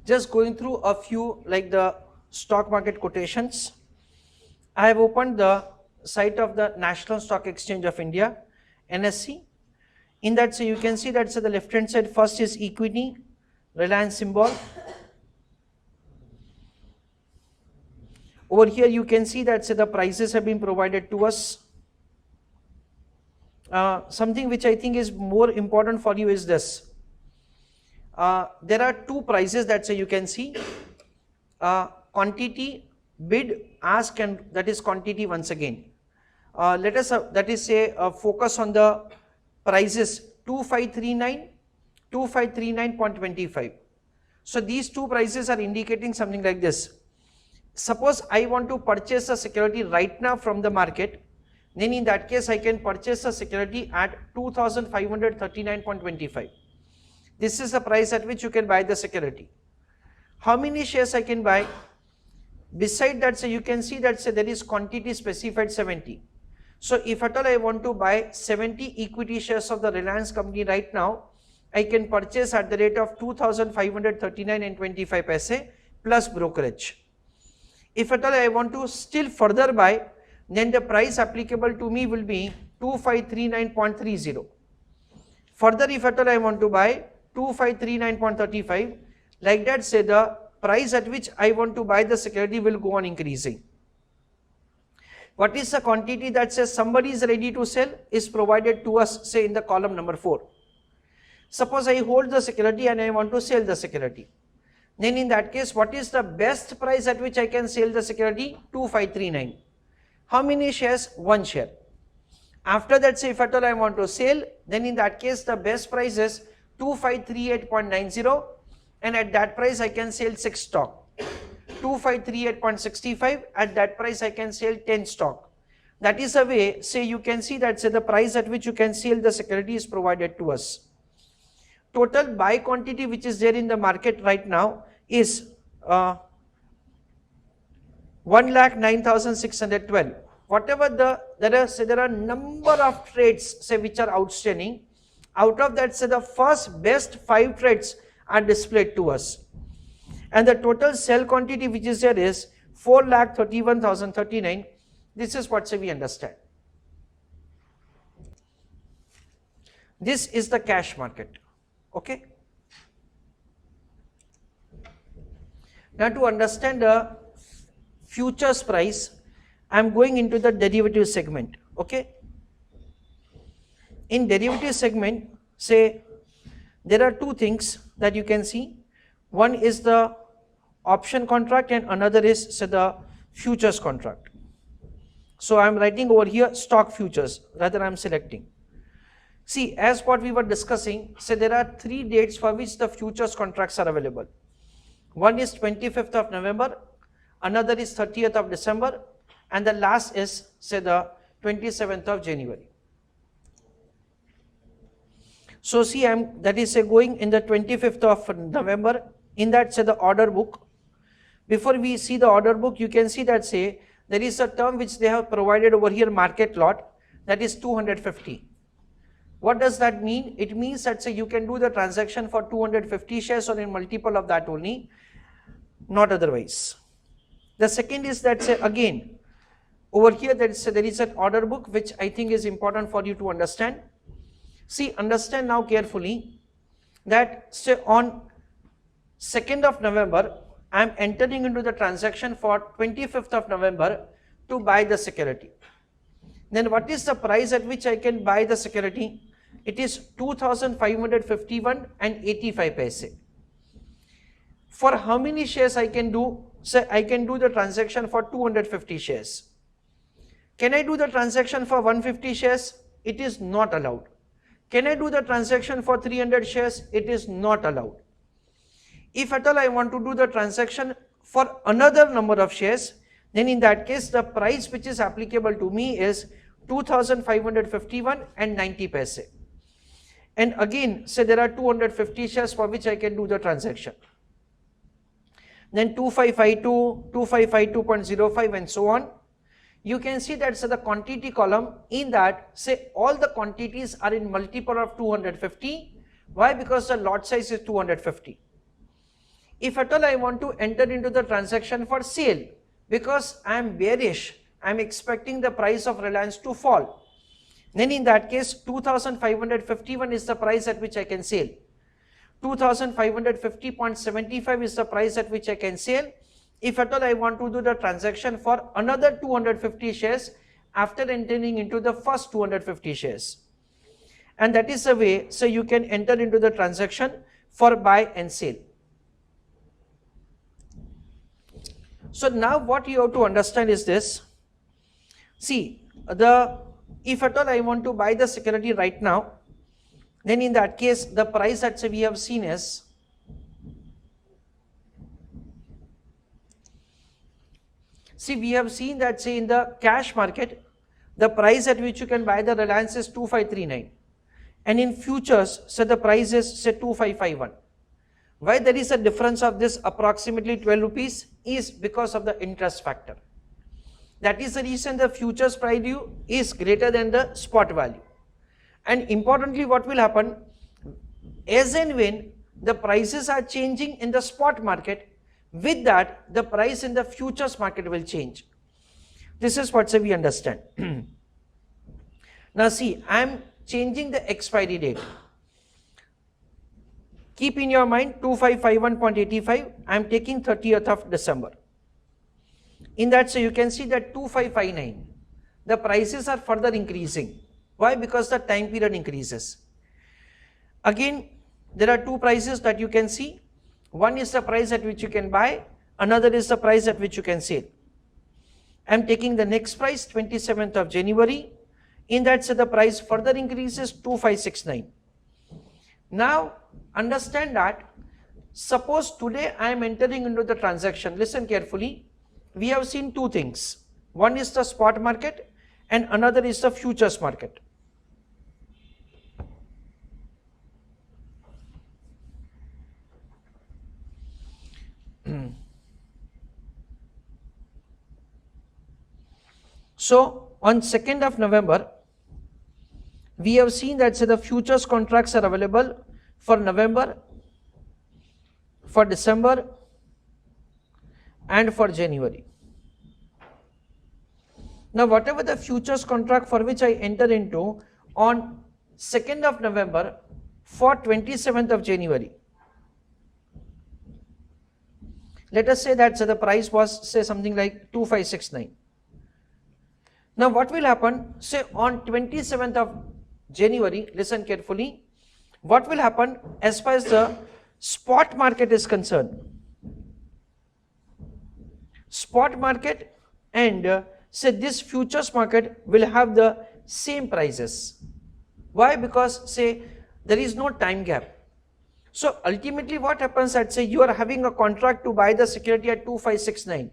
Just going through a few like the stock market quotations. I have opened the site of the National Stock Exchange of India, NSE. In that, so you can see that the left hand side first is equity, Reliance symbol. Over here you can see that the prices have been provided to us. Something which I think is more important for you is this. There are two prices that you can see. Quantity, bid, ask, and that is quantity once again. Let us that is say focus on the prices 2539, 2539.25. So these two prices are indicating something like this. Suppose I want to purchase a security right now from the market, then in that case I can purchase a security at 2539.25. This is the price at which you can buy the security. How many shares I can buy? Beside that, you can see that there is quantity specified 70. So if at all I want to buy 70 equity shares of the Reliance company right now, I can purchase at the rate of 2539.25 plus brokerage. If at all I want to still further buy, then the price applicable to me will be 2539.30. Further, if at all I want to buy 2539.35, like that, say the price at which I want to buy the security will go on increasing. What is the quantity that says somebody is ready to sell is provided to us, say in the column number 4. Suppose I hold the security and I want to sell the security. Then in that case, what is the best price at which I can sell the security? 2539. How many shares? 1 share. After that, say if at all I want to sell, then in that case the best price is 2538.90, and at that price I can sell 6 stock. 2538.65, at that price I can sell 10 stock. That is a way, say you can see that say the price at which you can sell the security is provided to us. Total buy quantity which is there in the market right now is 1,09,612. Whatever there are number of trades say which are outstanding. Out of that, say the first best 5 trades are displayed to us, and the total sell quantity which is there is 4,31,039. This is what say we understand. This is the cash market. Okay. Now to understand the futures price, I am going into the derivative segment. Okay. In derivative segment, say there are 2 things that you can see. One is the option contract and another is say the futures contract. So I am writing over here stock futures, rather I am selecting. See, as what we were discussing, say there are 3 dates for which the futures contracts are available. One is 25th of November, another is 30th of December, and the last is say the 27th of January. So see, that is say going in the 25th of November, in that say the order book. Before we see the order book, you can see that say there is a term which they have provided over here, market lot, that is 250. What does that mean? It means that say you can do the transaction for 250 shares or in multiple of that only, not otherwise. The second is that say again, over here there is an order book which I think is important for you to understand. See, understand now carefully that say on 2nd of November, I am entering into the transaction for 25th of November to buy the security. Then what is the price at which I can buy the security? It is 2,551.85. For how many shares I can do? Say I can do the transaction for 250 shares. Can I do the transaction for 150 shares? It is not allowed. Can I do the transaction for 300 shares? It is not allowed. If at all I want to do the transaction for another number of shares, then in that case the price which is applicable to me is 2,551.90. And again, say there are 250 shares for which I can do the transaction. Then 2552, 2552.05 and so on. You can see that the quantity column, in that say all the quantities are in multiple of 250. Why? Because the lot size is 250. If at all I want to enter into the transaction for sale, because I am bearish, I am expecting the price of Reliance to fall, then in that case 2551 is the price at which I can sell. 2550.75 is the price at which I can sell. If at all I want to do the transaction for another 250 shares after entering into the first 250 shares. And that is the way, so you can enter into the transaction for buy and sell. So now what you have to understand is this. See, if at all I want to buy the security right now, then in that case the price that we have seen is we have seen that say in the cash market the price at which you can buy the Reliance is 2539, and in futures so the price is say 2551. Why there is a difference of this approximately 12 rupees is because of the interest factor. That is the reason the futures price value is greater than the spot value. And importantly, what will happen, as and when the prices are changing in the spot market, with that the price in the futures market will change. This is what we understand. Now see, I am changing the expiry date. Keep in your mind 2551.85, I am taking 30th of December. In that, so you can see that 2559, the prices are further increasing. Why? Because the time period increases. Again, there are two prices that you can see. One is the price at which you can buy, another is the price at which you can sell. I am taking the next price, 27th of January. In that, so the price further increases 2569. Now, understand that, suppose today I am entering into the transaction. Listen carefully. We have seen two things. One is the spot market and another is the futures market. So on 2nd of November, we have seen that the futures contracts are available for November, for December and for January. Now whatever the futures contract for which I enter into on 2nd of November for 27th of January, let us say that the price was say something like 2569. Now what will happen, say on 27th of January, listen carefully, what will happen as far as the spot market is concerned. Spot market and say this futures market will have the same prices. Why? Because say there is no time gap. So ultimately what happens that say you are having a contract to buy the security at 2569.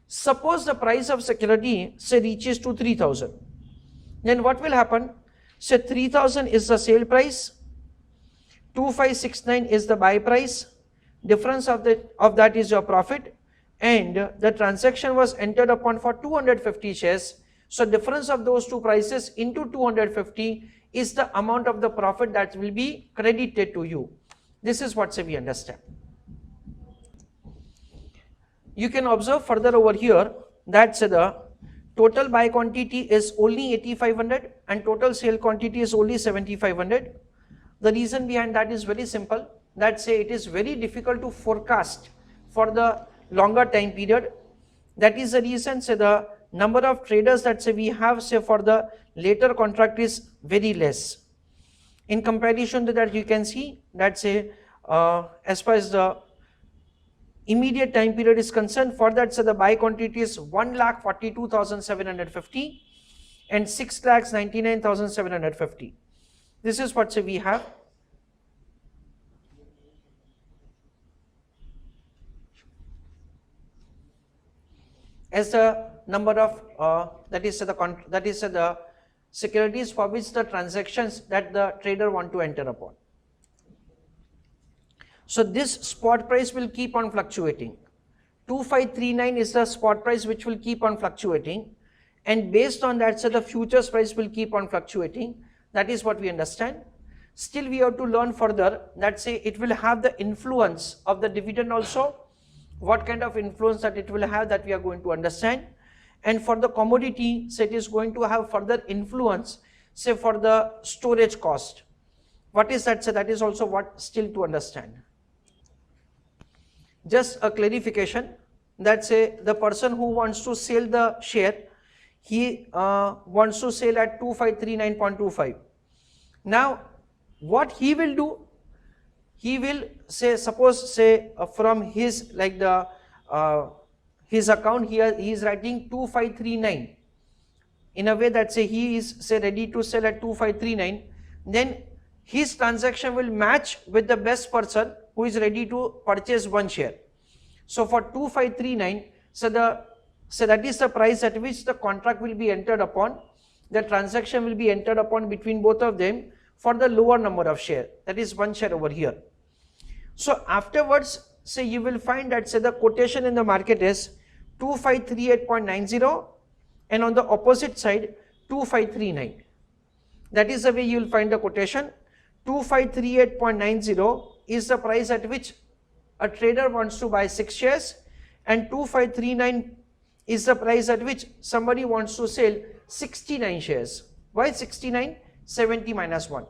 Suppose the price of security say reaches to 3000. Then what will happen? Say 3000 is the sale price, 2569 is the buy price, difference of that is your profit, and the transaction was entered upon for 250 shares. So difference of those two prices into 250 is the amount of the profit that will be credited to you. This is what we understand. You can observe further over here that the total buy quantity is only 8500 and total sale quantity is only 7500. The reason behind that is very simple, that say it is very difficult to forecast for the longer time period. That is the reason say the number of traders that say we have say for the later contract is very less. In comparison to that, you can see that say as far as the immediate time period is concerned, for that so the buy quantity is 1,42,750 and 6,99,750. This is what we have. As the number of that is the securities for which the transactions that the trader want to enter upon. So this spot price will keep on fluctuating. 2539 is the spot price which will keep on fluctuating, and based on that, so the futures price will keep on fluctuating. That is what we understand. still we have to learn further that say it will have the influence of the dividend also, what kind of influence that it will have, that we are going to understand. And for the commodity, say it is going to have further influence, say for the storage cost. What is that? So that is also what still to understand. Just a clarification that say the person who wants to sell the share, he wants to sell at 2539.25. Now what he will do, he will say, suppose say from his like the his account here he is writing 2539 in a way that say he is say ready to sell at 2539, then his transaction will match with the best person who is ready to purchase one share. So for 2539, so that is the price at which the contract will be entered upon, the transaction will be entered upon between both of them for the lower number of share, that is one share over here. So afterwards, say you will find that say the quotation in the market is 2538.90 and on the opposite side 2539. That is the way you will find the quotation. 2538.90 is the price at which a trader wants to buy 6 shares, and 2539 is the price at which somebody wants to sell 69 shares. Why 69? 70 minus 1.